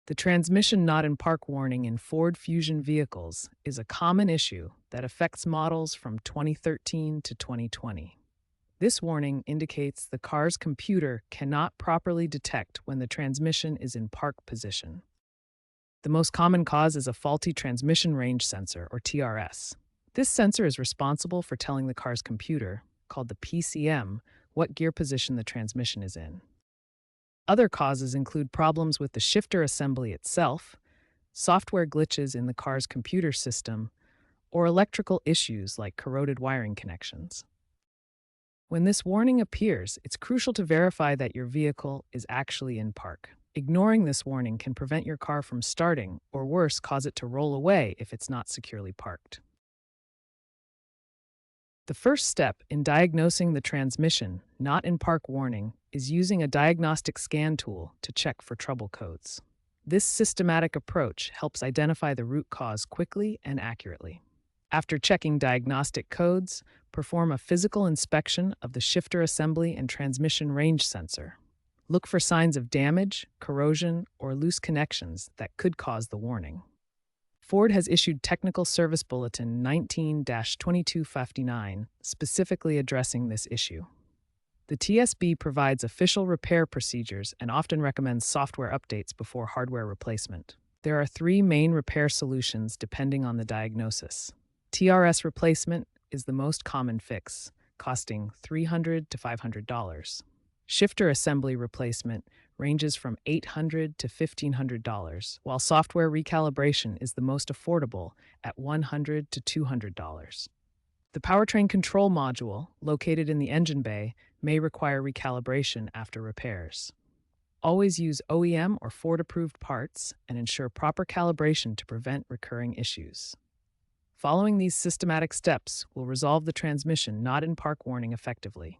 The transmission not in park warning in Ford Fusion vehicles is a common issue that affects models from 2013 to 2020. This warning indicates the car's computer cannot properly detect when the transmission is in park position. The most common cause is a faulty transmission range sensor, or TRS. This sensor is responsible for telling the car's computer, called the PCM, what gear position the transmission is in. Other causes include problems with the shifter assembly itself, software glitches in the car's computer system, or electrical issues like corroded wiring connections. When this warning appears, it's crucial to verify that your vehicle is actually in park. Ignoring this warning can prevent your car from starting, or worse, cause it to roll away if it's not securely parked. The first step in diagnosing the transmission not in park warning is using a diagnostic scan tool to check for trouble codes. This systematic approach helps identify the root cause quickly and accurately. After checking diagnostic codes, perform a physical inspection of the shifter assembly and transmission range sensor. Look for signs of damage, corrosion, or loose connections that could cause the warning. Ford has issued Technical Service Bulletin 19-2259 specifically addressing this issue. The TSB provides official repair procedures and often recommends software updates before hardware replacement. There are three main repair solutions depending on the diagnosis. TRS replacement is the most common fix, costing $300 to $500. Shifter assembly replacement ranges from $800 to $1,500, while software recalibration is the most affordable at $100 to $200. The powertrain control module, located in the engine bay, may require recalibration after repairs. Always use OEM or Ford-approved parts and ensure proper calibration to prevent recurring issues. Following these systematic steps will resolve the transmission not in park warning effectively.